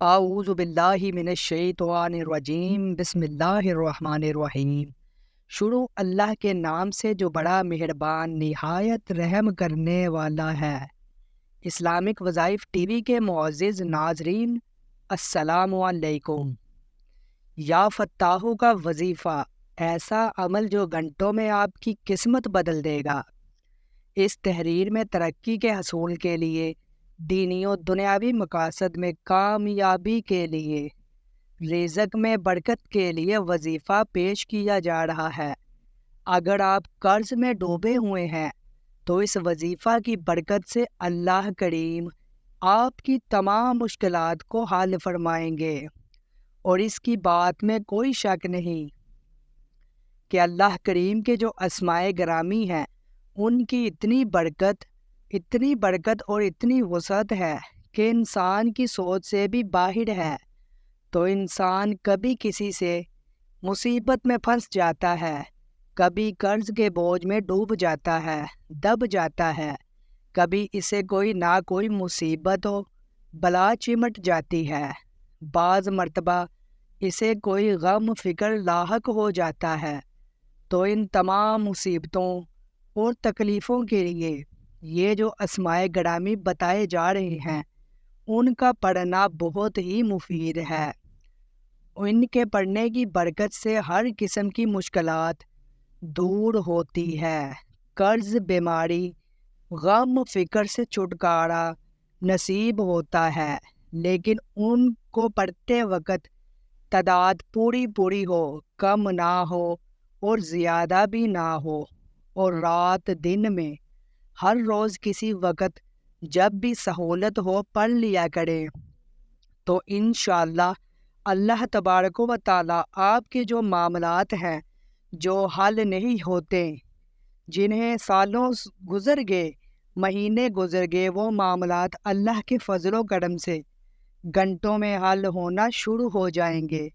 اعوذ باللہ من الشیطان الرجیم بسم اللہ الرحمن الرحیم۔ شروع اللہ کے نام سے جو بڑا مہربان نہایت رحم کرنے والا ہے۔ اسلامک وظائف ٹی وی کے معزز ناظرین السلام علیکم۔ یا فتاحوں کا وظیفہ، ایسا عمل جو گھنٹوں میں آپ کی قسمت بدل دے گا۔ اس تحریر میں ترقی کے حصول کے لیے، دینی و دنیاوی مقاصد میں کامیابی کے لیے، رزق میں برکت کے لیے وظیفہ پیش کیا جا رہا ہے۔ اگر آپ قرض میں ڈوبے ہوئے ہیں تو اس وظیفہ کی برکت سے اللہ کریم آپ کی تمام مشکلات کو حل فرمائیں گے، اور اس کی بات میں کوئی شک نہیں کہ اللہ کریم کے جو اسماء گرامی ہیں ان کی اتنی برکت اور اتنی وسعت ہے کہ انسان کی سوچ سے بھی باہر ہے۔ تو انسان کبھی کسی سے مصیبت میں پھنس جاتا ہے، کبھی قرض کے بوجھ میں ڈوب جاتا ہے، دب جاتا ہے، کبھی اسے کوئی نہ کوئی مصیبت و بلا چمٹ جاتی ہے، بعض مرتبہ اسے کوئی غم فکر لاحق ہو جاتا ہے۔ تو ان تمام مصیبتوں اور تکلیفوں کے لیے یہ جو اسماء گرامی بتائے جا رہے ہیں ان کا پڑھنا بہت ہی مفید ہے۔ ان کے پڑھنے کی برکت سے ہر قسم کی مشکلات دور ہوتی ہے، قرض، بیماری، غم فکر سے چھٹکارا نصیب ہوتا ہے۔ لیکن ان کو پڑھتے وقت تعداد پوری ہو، کم نہ ہو اور زیادہ بھی نہ ہو، اور رات دن میں ہر روز کسی وقت جب بھی سہولت ہو پڑھ لیا کریں، تو انشاءاللہ اللہ تبارک و تعالی آپ کے جو معاملات ہیں جو حل نہیں ہوتے، جنہیں سالوں گزر گئے، مہینے گزر گئے، وہ معاملات اللہ کے فضل و کرم سے گھنٹوں میں حل ہونا شروع ہو جائیں گے۔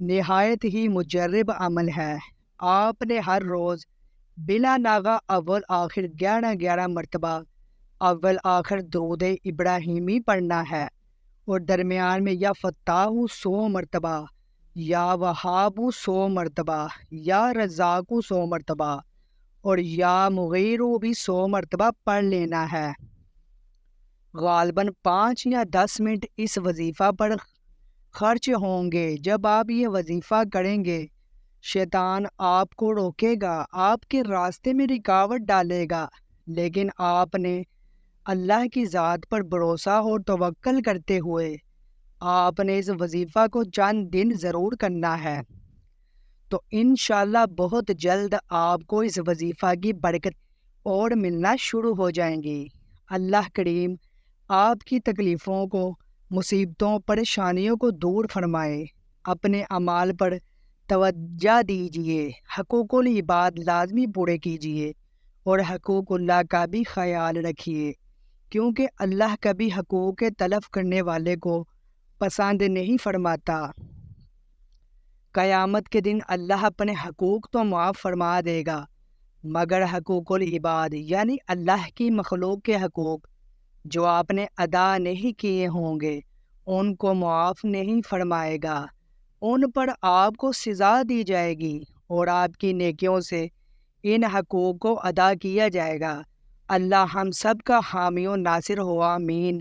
نہایت ہی مجرب عمل ہے۔ آپ نے ہر روز بلا ناغہ اول آخر 11 مرتبہ اول آخر درود ابراہیمی پڑھنا ہے، اور درمیان میں یا فتاح 100 مرتبہ، یا وہاب 100 مرتبہ، یا رزاق 100 مرتبہ، اور یا مغیر بھی 100 مرتبہ پڑھ لینا ہے۔ غالباً 5 یا 10 منٹ اس وظیفہ پر خرچ ہوں گے۔ جب آپ یہ وظیفہ کریں گے، شیطان آپ کو روکے گا، آپ کے راستے میں رکاوٹ ڈالے گا، لیکن آپ نے اللہ کی ذات پر بھروسہ اور توکل کرتے ہوئے آپ نے اس وظیفہ کو چند دن ضرور کرنا ہے، تو انشاءاللہ بہت جلد آپ کو اس وظیفہ کی برکت اور ملنا شروع ہو جائیں گی۔ اللہ کریم آپ کی تکلیفوں کو، مصیبتوں، پریشانیوں کو دور فرمائے۔ اپنے اعمال پر توجہ دیجیے، حقوق العباد لازمی پورے کیجیے، اور حقوق اللہ کا بھی خیال رکھیے، کیونکہ اللہ کبھی حقوق تلف کرنے والے کو پسند نہیں فرماتا۔ قیامت کے دن اللہ اپنے حقوق تو معاف فرما دے گا، مگر حقوق العباد یعنی اللہ کی مخلوق کے حقوق جو آپ نے ادا نہیں کیے ہوں گے ان کو معاف نہیں فرمائے گا۔ ان پر آپ کو سزا دی جائے گی، اور آپ کی نیکیوں سے ان حقوق کو ادا کیا جائے گا۔ اللہ ہم سب کا حامی و ناصر ہو، آمین۔